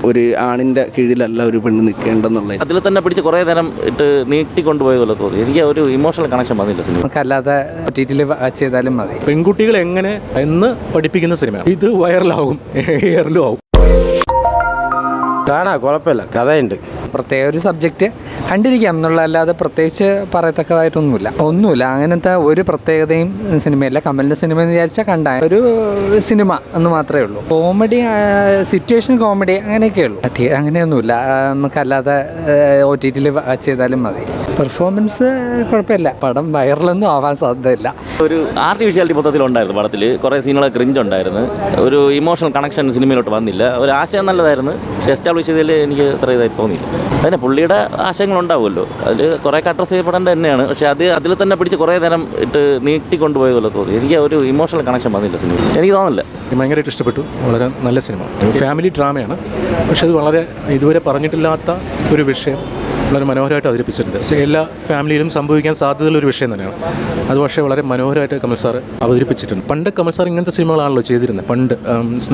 ഒരു ആണിൻ്റെ കീഴിലല്ല ഒരു പെണ്ണ് നിൽക്കേണ്ടെന്നുള്ളത്. അതിൽ തന്നെ പിടിച്ച് കുറേ നേരം ഇട്ട് നീട്ടിക്കൊണ്ടുപോയതുപോലെ തോന്നി. എനിക്ക് ഒരു ഇമോഷണൽ കണക്ഷൻ വന്നില്ല സിനിമ. നമുക്കല്ലാതെ OTT-ൽ ചെയ്താലും മതി. പെൺകുട്ടികൾ എങ്ങനെ എന്ന് പഠിപ്പിക്കുന്ന സിനിമയാണ് ഇത്. വൈറലാകും, എയറിലും ആവും. കാണാം, കുഴപ്പമില്ല, കഥയുണ്ട്. പ്രത്യേക ഒരു സബ്ജക്റ്റ് കണ്ടിരിക്കാം എന്നുള്ളതല്ലാതെ പ്രത്യേകിച്ച് പറയത്തക്കതായിട്ടൊന്നുമില്ല. അങ്ങനത്തെ ഒരു പ്രത്യേകതയും സിനിമയില്ല. കമലിൻ്റെ സിനിമ എന്ന് വിചാരിച്ചാൽ കണ്ട ഒരു സിനിമ എന്ന് മാത്രമേ ഉള്ളൂ. കോമഡി, സിറ്റുവേഷൻ കോമഡി അങ്ങനെയൊക്കെ ഉള്ളൂ. അങ്ങനെയൊന്നുമില്ല. നമുക്കല്ലാതെ OTT-ൽ ചെയ്താലും മതി. പെർഫോമൻസ് കുഴപ്പമില്ല. പടം വൈറലൊന്നും ആവാൻ സാധ്യതയില്ല. ഒരു ആർട്ടിഫിഷ്യാലിറ്റി മൊത്തത്തിലുണ്ടായിരുന്നു പടത്തിൽ. കുറേ സീനുകളെ ക്രിഞ്ച് ഉണ്ടായിരുന്നു. ഒരു ഇമോഷണൽ കണക്ഷൻ സിനിമയിലോട്ട് വന്നില്ല. ഒരു ആശയം നല്ലതായിരുന്നു. എസ്റ്റാബ്ലിഷ് ചെയ്തതിൽ എനിക്ക് അത്ര ഇതായി തോന്നിയില്ല. അതിന് പുള്ളിയുടെ ആശയങ്ങളുണ്ടാവുമല്ലോ, അതിൽ കുറേ അഡ്രസ് ചെയ്യപ്പെടേണ്ടത് തന്നെയാണ്. പക്ഷേ അതിൽ തന്നെ പിടിച്ച് കുറേ നേരം ഇട്ട് നീട്ടിക്കൊണ്ടുപോയതുപോലെ തോന്നി. എനിക്ക് ഒരു ഇമോഷണൽ കണക്ഷൻ വന്നില്ല സിനിമ. എനിക്ക് തോന്നില്ല. ഭയങ്കരമായിട്ട് ഇഷ്ടപ്പെട്ടു. വളരെ നല്ല സിനിമ. ഫാമിലി ഡ്രാമയാണ്, പക്ഷെ അത് വളരെ ഇതുവരെ പറഞ്ഞിട്ടില്ലാത്ത ഒരു വിഷയം വളരെ മനോഹരമായിട്ട് അവതരിപ്പിച്ചിട്ടുണ്ട്. എല്ലാ ഫാമിലിയിലും സംഭവിക്കാൻ സാധ്യതയുള്ളൊരു വിഷയം തന്നെയാണ് അത്. പക്ഷേ വളരെ മനോഹരമായിട്ട് കമൽ സാർ അവതരിപ്പിച്ചിട്ടുണ്ട്. പണ്ട് കമൽ സാർ ഇങ്ങനത്തെ സിനിമകളാണല്ലോ ചെയ്തിരുന്നത്. പണ്ട്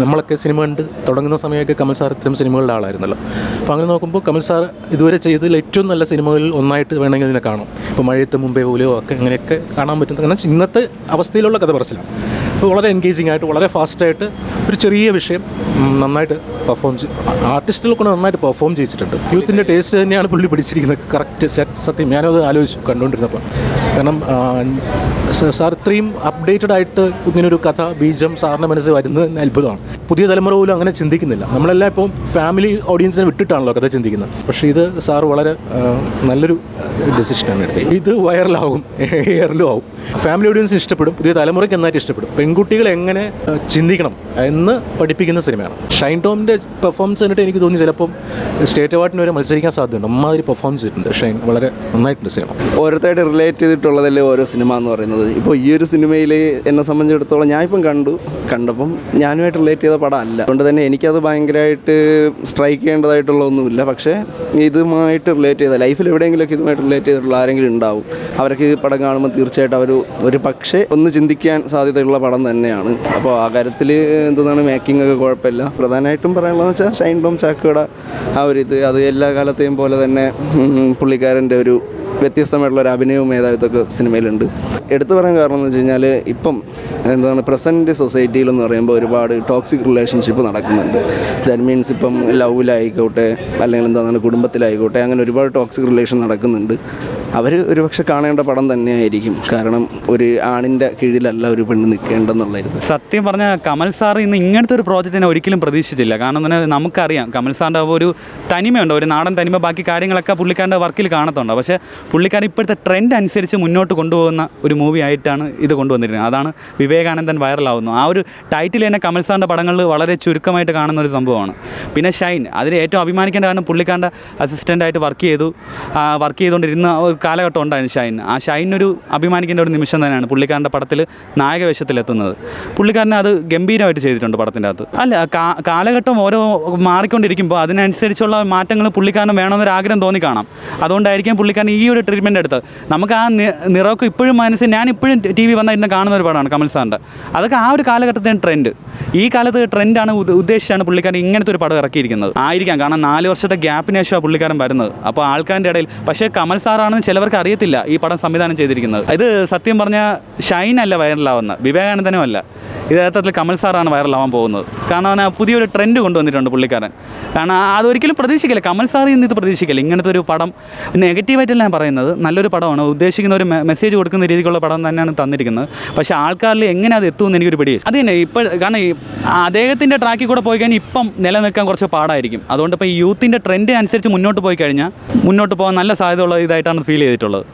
നമ്മളൊക്കെ സിനിമ കണ്ട് തുടങ്ങുന്ന സമയമൊക്കെ കമൽ സാർ ഇത്തരം സിനിമകളുടെ ആളായിരുന്നല്ലോ. അപ്പോൾ അങ്ങനെ നോക്കുമ്പോൾ കമൽ സാർ ഇതുവരെ ചെയ്തതിൽ ഏറ്റവും നല്ല സിനിമകളിൽ ഒന്നായിട്ട് വേണമെങ്കിൽ ഇതിനെ കാണാം. ഇപ്പോൾ മഴയത്ത് മുമ്പേ പോലെയോ ഒക്കെ അങ്ങനെയൊക്കെ കാണാൻ പറ്റുന്നത്. കാരണം ഇന്നത്തെ അവസ്ഥയിലുള്ള കഥ പറച്ചിലാണ്. അപ്പോൾ വളരെ എൻഗേജിങ് ആയിട്ട് വളരെ ഫാസ്റ്റായിട്ട് ഒരു ചെറിയ വിഷയം നന്നായിട്ട് പെർഫോം ആർട്ടിസ്റ്റുകൾ നന്നായിട്ട് പെർഫോം ചെയ്തിട്ടുണ്ട്. യൂത്തിൻ്റെ ടേസ്റ്റ് തന്നെയാണ് പുള്ളി പിടിച്ചിരിക്കുന്നത്. കറക്റ്റ് സത്യം. ഞാനത് ആലോചിച്ചു കണ്ടുകൊണ്ടിരുന്നപ്പോൾ. കാരണം സാർ ഇത്രയും അപ്ഡേറ്റഡ് ആയിട്ട് ഇങ്ങനൊരു കഥ ബീജം സാറിൻ്റെ മനസ്സിൽ വരുന്നത് തന്നെ അത്ഭുതമാണ്. പുതിയ തലമുറ പോലും അങ്ങനെ ചിന്തിക്കുന്നില്ല. നമ്മളെല്ലാം ഇപ്പോൾ ഫാമിലി ഓഡിയൻസിനെ വിട്ടിട്ടാണല്ലോ കഥ ചിന്തിക്കുന്നത്. പക്ഷേ ഇത് സാർ വളരെ നല്ലൊരു ഡിസിഷനാണ് എടുത്തത്. ഇത് വൈറലാകും, എയറിലും ആവും. ഫാമിലി ഓഡിയൻസിന് ഇഷ്ടപ്പെടും, പുതിയ തലമുറയ്ക്ക് നന്നായിട്ട് ഇഷ്ടപ്പെടും. പെൺകുട്ടികൾ എങ്ങനെ ചിന്തിക്കണം എന്ന് പഠിപ്പിക്കുന്ന സിനിമയാണ്. ഷൈൻ ടോമിൻ്റെ പെർഫോമൻസ് കണ്ടിട്ട് എനിക്ക് തോന്നി ചിലപ്പം സ്റ്റേറ്റ് അവാർഡിന് വരെ മത്സരിക്കാൻ സാധ്യതയുണ്ട്. അമ്മാതിരി പെർഫോം ചെയ്തിട്ടുണ്ട് ഷൈൻ. വളരെ നന്നായിട്ടുണ്ട് സിനിമ. ഓരോരുത്തരായിട്ട് റിലേറ്റ് ചെയ്തിട്ടുള്ളതല്ലേ ഓരോ സിനിമ എന്ന് പറയുന്നത്. ഇപ്പോൾ ഈ ഒരു സിനിമയിൽ എന്നെ സംബന്ധിച്ചിടത്തോളം ഞാനിപ്പം കണ്ടപ്പം ഞാനുമായിട്ട് റിലേറ്റ് ചെയ്ത പടം അല്ല. അതുകൊണ്ട് തന്നെ എനിക്കത് ഭയങ്കരമായിട്ട് സ്ട്രൈക്ക് ചെയ്യേണ്ടതായിട്ടുള്ള ഒന്നുമില്ല. പക്ഷേ ഇതുമായിട്ട് റിലേറ്റ് ചെയ്ത ലൈഫിൽ എവിടെയെങ്കിലുമൊക്കെ ഇതുമായിട്ട് റിലേറ്റ് ചെയ്തിട്ടുള്ള ആരെങ്കിലും ഉണ്ടാവും. അവർക്ക് ഈ പടം കാണുമ്പോൾ തീർച്ചയായിട്ടും ഒരു പക്ഷേ ഒന്ന് ചിന്തിക്കാൻ സാധ്യതയുള്ള പടം തന്നെയാണ്. അപ്പോൾ ആ കാര്യത്തിൽ എന്താണ് മേക്കിംഗ് ഒക്കെ കുഴപ്പമില്ല. പ്രധാനമായിട്ടും പറയാനുള്ളതെന്ന് വെച്ചാൽ ഷൈൻ ടോം ചാക്കോയുടെ ആ ഒരു അത് എല്ലാ കാലത്തെയും പോലെ തന്നെ പുള്ളിക്കാരൻ്റെ ഒരു വ്യത്യസ്തമായിട്ടുള്ളൊരു അഭിനയവും മേധാവിത്വമൊക്കെ സിനിമയിലുണ്ട്. എടുത്തു പറയാൻ കാരണം എന്ന് വെച്ച് കഴിഞ്ഞാൽ ഇപ്പം പ്രസൻറ്റ് സൊസൈറ്റിയിലെന്ന് പറയുമ്പോൾ ഒരുപാട് ടോക്സിക് റിലേഷൻഷിപ്പ് നടക്കുന്നുണ്ട്. ദാറ്റ് മീൻസ് ഇപ്പം ലവിലായിക്കോട്ടെ അല്ലെങ്കിൽ കുടുംബത്തിലായിക്കോട്ടെ, അങ്ങനെ ഒരുപാട് ടോക്സിക് റിലേഷൻ നടക്കുന്നുണ്ട്. അവർ ഒരുപക്ഷെ കാണേണ്ട പടം തന്നെയായിരിക്കും. കാരണം ഒരു ആണിൻ്റെ കീഴിലല്ല ഒരു പെണ്ണ് നിൽക്കേണ്ടെന്നുള്ളത്. സത്യം പറഞ്ഞാൽ കമൽ സാർ ഇന്ന് ഇങ്ങനത്തെ ഒരു പ്രോജക്റ്റിനെ ഒരിക്കലും പ്രതീക്ഷിച്ചില്ല. കാരണം തന്നെ നമുക്കറിയാം കമൽ സാറിൻ്റെ ഒരു തനിമയുണ്ട്, ഒരു നാടൻ തനിമ. ബാക്കി കാര്യങ്ങളൊക്കെ പുള്ളിക്കാരൻ്റെ വർക്കിൽ കാണത്തുണ്ട്. പക്ഷേ പുള്ളിക്കാരൻ ഇപ്പോഴത്തെ ട്രെൻഡ് അനുസരിച്ച് മുന്നോട്ട് കൊണ്ടുപോകുന്ന ഒരു മൂവി ആയിട്ടാണ് ഇത് കൊണ്ടുവന്നിരിക്കുന്നത്. അതാണ് വിവേകാനന്ദൻ വൈറലാവുന്നു. ആ ഒരു ടൈറ്റിൽ തന്നെ കമൽ സാറിൻ്റെ പടങ്ങളിൽ വളരെ ചുരുക്കമായിട്ട് കാണുന്ന ഒരു സംഭവമാണ്. പിന്നെ ഷൈൻ, അതിൽ ഏറ്റവും അഭിമാനിക്കേണ്ട കാരണം പുള്ളിക്കാരൻ്റെ അസിസ്റ്റൻ്റായിട്ട് വർക്ക് ചെയ്തുകൊണ്ടിരുന്ന ഒരു കാലഘട്ടം ഉണ്ടായിരുന്നു ഷൈൻ. ആ ഷൈനൊരു അഭിമാനിക്കേണ്ട ഒരു നിമിഷം തന്നെയാണ് പുള്ളിക്കാരൻ്റെ പടത്തിൽ നായകവേഷത്തിലെത്തുന്നത്. പുള്ളിക്കാരനെ അത് ഗംഭീരമായിട്ട് ചെയ്തിട്ടുണ്ട് പടത്തിൻ്റെ അകത്ത്. അല്ല, കാലഘട്ടം ഓരോ മാറിക്കൊണ്ടിരിക്കുമ്പോൾ അതിനനുസരിച്ചുള്ള മാറ്റങ്ങൾ പുള്ളിക്കാരന് വേണമെന്നൊരു ആഗ്രഹം തോന്നിക്കാണാം. അതുകൊണ്ടായിരിക്കും പുള്ളിക്കാരൻ ഈ ഒരു ട്രീറ്റ്മെൻറ്റ് എടുത്തത്. നമുക്ക് ആ നിറമൊക്കെ ഇപ്പോഴും ഞാനിപ്പോഴും TV വന്നിരുന്ന് കാണുന്ന ഒരു പടമാണ് കമൽ സാറിൻ്റെ. അതൊക്കെ ആ ഒരു കാലഘട്ടത്തിന് ട്രെൻഡ്. ഈ കാലത്ത് ട്രെൻഡാണ് ഉദ്ദേശിച്ചാണ് പുള്ളിക്കാരൻ ഇങ്ങനത്തെ ഒരു പടം ഇറക്കിയിരിക്കുന്നത്. ആയിരിക്കാം, കാരണം 4 വർഷത്തെ ഗ്യാപ്പിന് ശേഷമാണ് പുള്ളിക്കാരൻ വരുന്നത്. അപ്പോൾ ആൾക്കാരുടെ ഇടയിൽ പക്ഷേ കമൽ സാറാണെന്ന് ചിലവർക്ക് അറിയത്തില്ല ഈ പടം സംവിധാനം ചെയ്തിരിക്കുന്നത്. ഇത് സത്യം പറഞ്ഞാൽ ഷൈൻ അല്ല വൈറലാവുന്നത്, വിവേകാനന്ദനും അല്ല. ഇത് യഥാർത്ഥത്തിൽ കമൽ സാറാണ് വൈറലാവാൻ പോകുന്നത്. കാരണം പുതിയൊരു ട്രെൻഡ് കൊണ്ടുവന്നിട്ടുണ്ട് പുള്ളിക്കാരൻ. കാരണം അതൊരിക്കലും പ്രതീക്ഷിക്കില്ല, കമൽ സാറിൽ നിന്ന് ഇത് പ്രതീക്ഷിക്കില്ല. ഇങ്ങനത്തെ ഒരു പടം നെഗറ്റീവായിട്ടല്ല ഞാൻ പറയുന്നത്, നല്ലൊരു പടമാണ്. ഉദ്ദേശിക്കുന്ന ഒരു മെസ്സേജ് കൊടുക്കുന്ന രീതിക്കുള്ള പടം തന്നെയാണ് തന്നിരിക്കുന്നത്. പക്ഷേ ആൾക്കാരിൽ എങ്ങനെ അത് എത്തുമെന്ന് എനിക്കൊരു പിടിയില്ല. അത് തന്നെ ഇപ്പോൾ കാരണം അദ്ദേഹത്തിൻ്റെ ട്രാക്കിൽ കൂടെ പോയി കഴിഞ്ഞാൽ ഇപ്പം നിലനിൽക്കാൻ കുറച്ച് പാടായിരിക്കും. അതുകൊണ്ട് ഇപ്പോൾ ഈ യൂത്തിൻ്റെ ട്രെൻഡ് അനുസരിച്ച് മുന്നോട്ട് പോയി കഴിഞ്ഞാൽ മുന്നോട്ട് പോകാൻ നല്ല സാധ്യതയുള്ള ഇതായിട്ടാണ് ഫീൽ ചെയ്തിട്ടുള്ളത്.